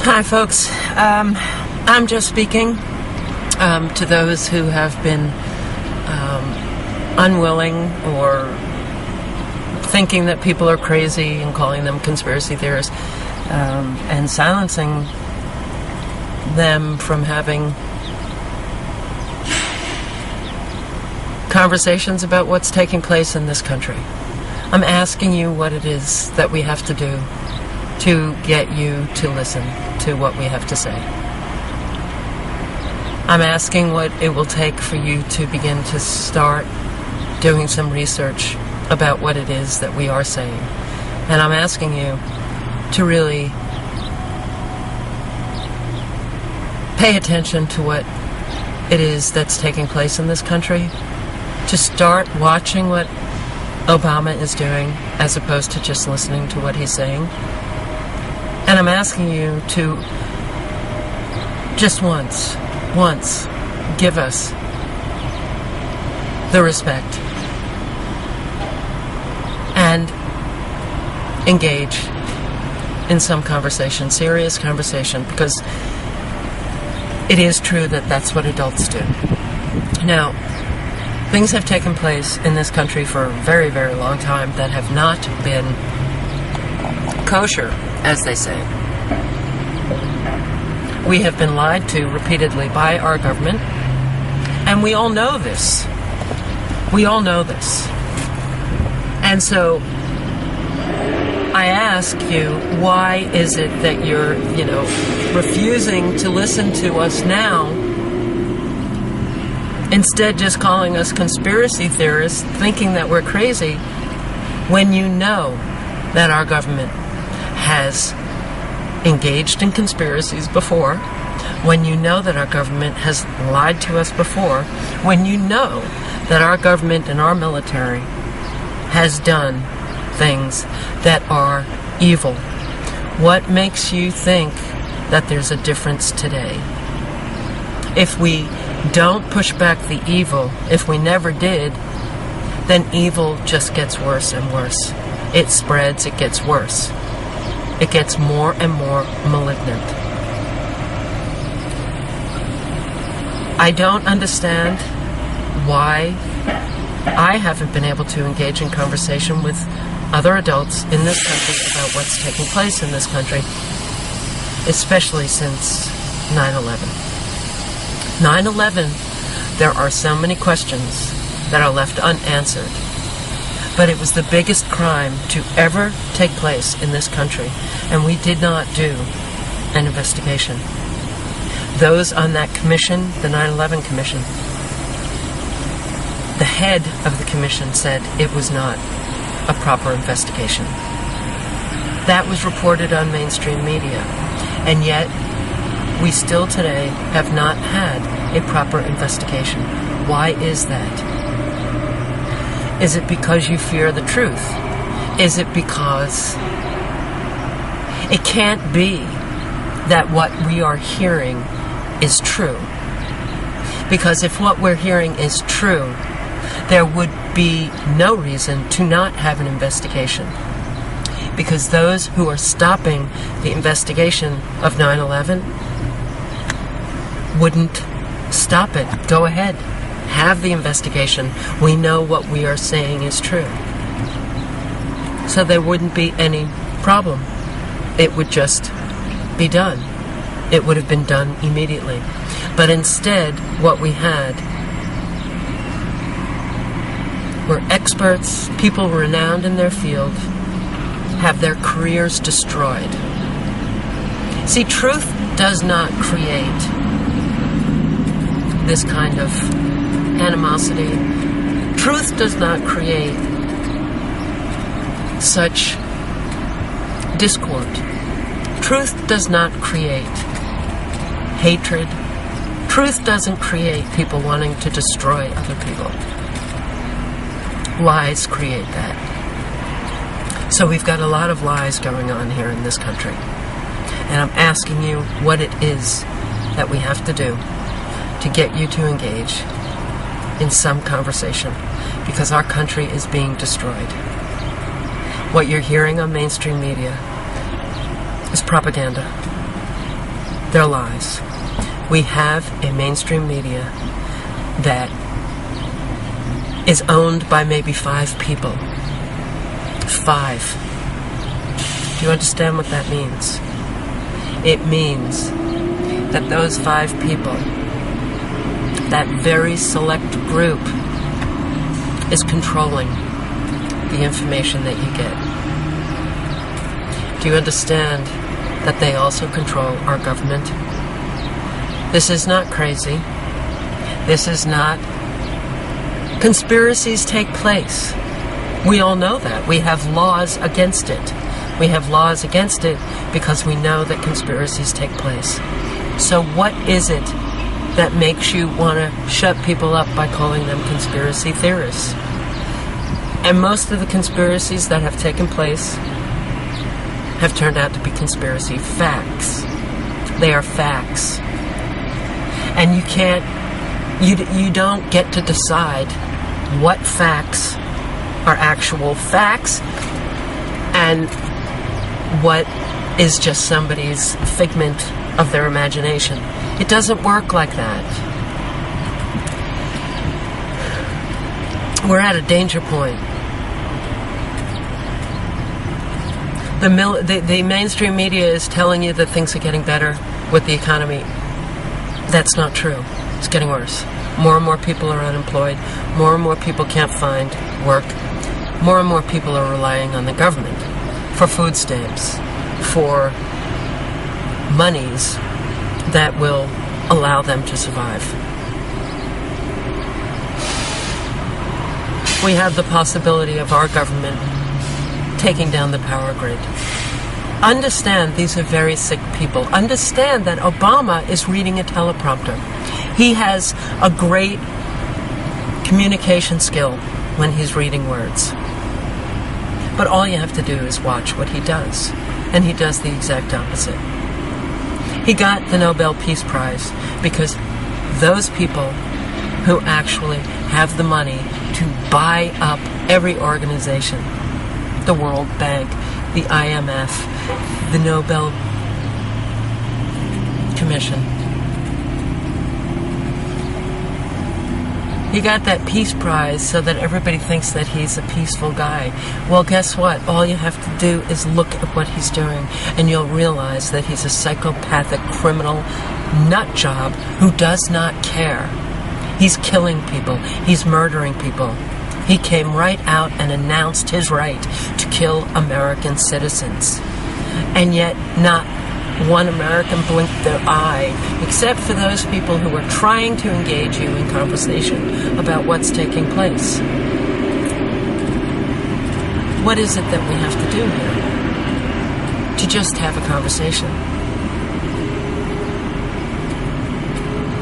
Hi, folks. I'm just speaking to those who have been unwilling or thinking that people are crazy and calling them conspiracy theorists and silencing them from having conversations about what's taking place in this country. I'm asking you what it is that we have to do to get you to listen to what we have to say. I'm asking what it will take for you to begin to start doing some research about what it is that we are saying. And I'm asking you to really pay attention to what it is that's taking place in this country, to start watching what Obama is doing as opposed to just listening to what he's saying. And I'm asking you to just once, give us the respect and engage in some conversation, serious conversation, because it is true that that's what adults do. Now, things have taken place in this country for a very, very long time that have not been kosher, as they say. We have been lied to repeatedly by our government, and we all know this. We all know this. And so I ask you, why is it that you're, refusing to listen to us now, instead just calling us conspiracy theorists, thinking that we're crazy, when you know that our government has engaged in conspiracies before, when you know that our government has lied to us before, when you know that our government and our military has done things that are evil? What makes you think that there's a difference today? If we don't push back the evil, if we never did, then evil just gets worse and worse. It spreads, it gets worse. It gets more and more malignant. I don't understand why I haven't been able to engage in conversation with other adults in this country about what's taking place in this country, especially since 9/11. 9/11, there are so many questions that are left unanswered. But it was the biggest crime to ever take place in this country, and we did not do an investigation. Those on that commission, the 9/11 commission, the head of the commission said it was not a proper investigation. That was reported on mainstream media, and yet we still today have not had a proper investigation. Why is that? Is it because you fear the truth? Is it because it can't be that what we are hearing is true? Because if what we're hearing is true, there would be no reason to not have an investigation. Because those who are stopping the investigation of 9/11 wouldn't stop it. Go ahead. Have the investigation. We know what we are saying is true. So there wouldn't be any problem. It would just be done. It would have been done immediately. But instead, what we had were experts, people renowned in their field, have their careers destroyed. See, truth does not create this kind of animosity. Truth does not create such discord. Truth does not create hatred. Truth doesn't create people wanting to destroy other people. Lies create that. So we've got a lot of lies going on here in this country. And I'm asking you what it is that we have to do to get you to engage in some conversation, because our country is being destroyed. What you're hearing on mainstream media is propaganda. They're lies. We have a mainstream media that is owned by maybe 5 people. 5. Do you understand what that means? It means that those 5 people, that very select group, is controlling the information that you get. Do you understand that they also control our government? This is not crazy. This is not... Conspiracies take place. We all know that. We have laws against it. We have laws against it because we know that conspiracies take place. So what is it that makes you want to shut people up by calling them conspiracy theorists? And most of the conspiracies that have taken place have turned out to be conspiracy facts. They are facts. And you can't, you don't get to decide what facts are actual facts and what is just somebody's figment of their imagination. It doesn't work like that. We're at a danger point. The mainstream media is telling you that things are getting better with the economy. That's not true. It's getting worse. More and more people are unemployed. More and more people can't find work. More and more people are relying on the government for food stamps, for monies that will allow them to survive. We have the possibility of our government taking down the power grid. Understand these are very sick people. Understand that Obama is reading a teleprompter. He has a great communication skill when he's reading words. But all you have to do is watch what he does. And he does the exact opposite. He got the Nobel Peace Prize because those people who actually have the money to buy up every organization, the World Bank, the IMF, the Nobel Commission. He got that Peace Prize so that everybody thinks that he's a peaceful guy. Well, guess what? All you have to do is look at what he's doing, and you'll realize that he's a psychopathic criminal nut job who does not care. He's killing people. He's murdering people. He came right out and announced his right to kill American citizens. And yet not one American blinked their eye, except for those people who are trying to engage you in conversation about what's taking place. What is it that we have to do here? To just have a conversation.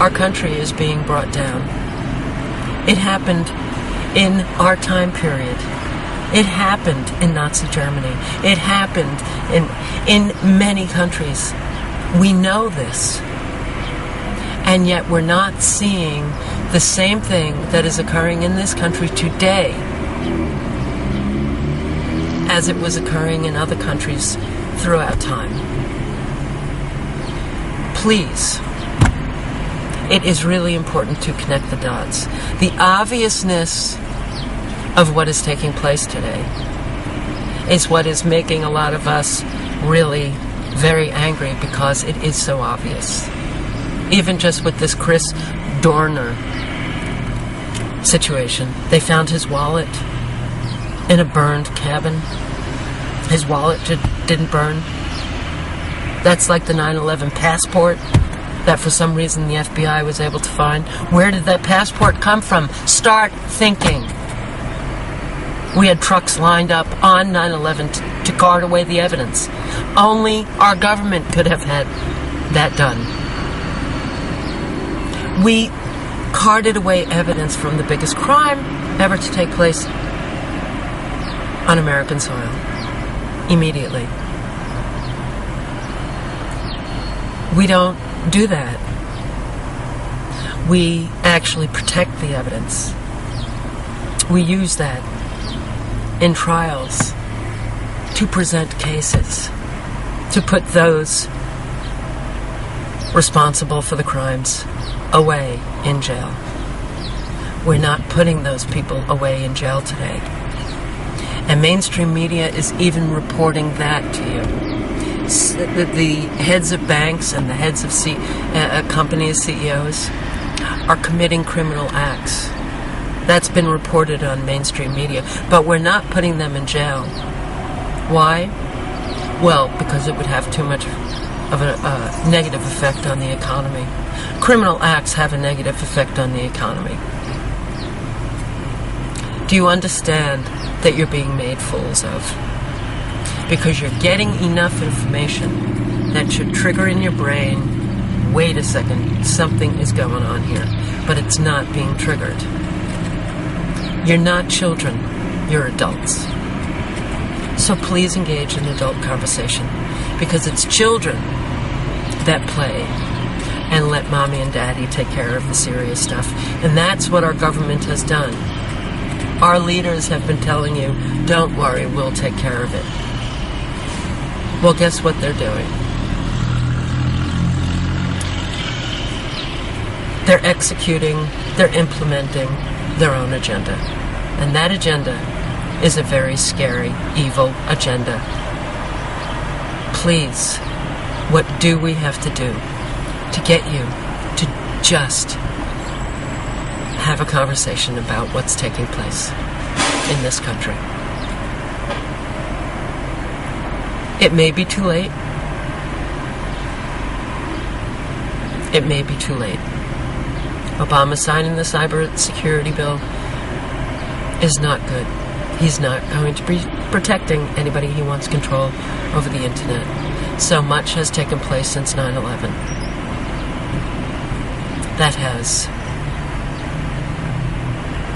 Our country is being brought down. It happened in our time period. It happened in Nazi Germany. It happened in many countries. We know this. And yet we're not seeing the same thing that is occurring in this country today as it was occurring in other countries throughout time. Please, it is really important to connect the dots. The obviousness of what is taking place today is what is making a lot of us really very angry, because it is so obvious. Even just with this Chris Dorner situation, they found his wallet in a burned cabin. His wallet didn't burn. That's like the 9/11 passport that for some reason the FBI was able to find. Where did that passport come from? Start thinking. We had trucks lined up on 9/11 to cart away the evidence. Only our government could have had that done. We carted away evidence from the biggest crime ever to take place on American soil immediately. We don't do that. We actually protect the evidence. We use that in trials to present cases, to put those responsible for the crimes away in jail. We're not putting those people away in jail today. And mainstream media is even reporting that to you. The heads of banks and the heads of companies, CEOs, are committing criminal acts. That's been reported on mainstream media. But we're not putting them in jail. Why? Well, because it would have too much of a negative effect on the economy. Criminal acts have a negative effect on the economy. Do you understand that you're being made fools of? Because you're getting enough information that should trigger in your brain, wait a second, something is going on here, but it's not being triggered. You're not children, you're adults. So please engage in adult conversation, because it's children that play and let mommy and daddy take care of the serious stuff. And that's what our government has done. Our leaders have been telling you, don't worry, we'll take care of it. Well, guess what they're doing? They're executing, they're implementing their own agenda. And that agenda is a very scary, evil agenda. Please, what do we have to do to get you to just have a conversation about what's taking place in this country? It may be too late. It may be too late. Obama signing the cyber security bill is not good. He's not going to be protecting anybody he wants control over the internet. So much has taken place since 9/11 that has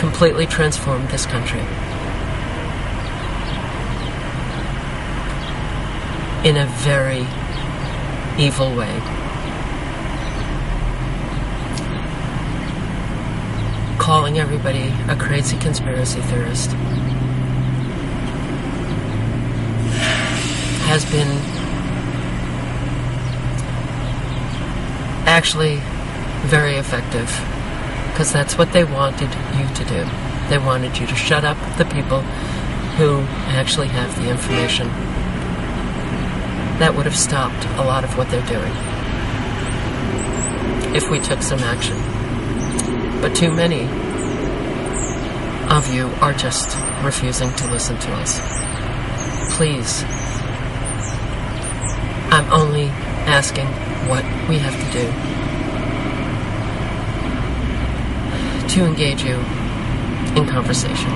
completely transformed this country in a very evil way. Calling everybody a crazy conspiracy theorist has been actually very effective, because that's what they wanted you to do. They wanted you to shut up the people who actually have the information. That would have stopped a lot of what they're doing if we took some action. But too many of you are just refusing to listen to us. Please, I'm only asking what we have to do to engage you in conversation.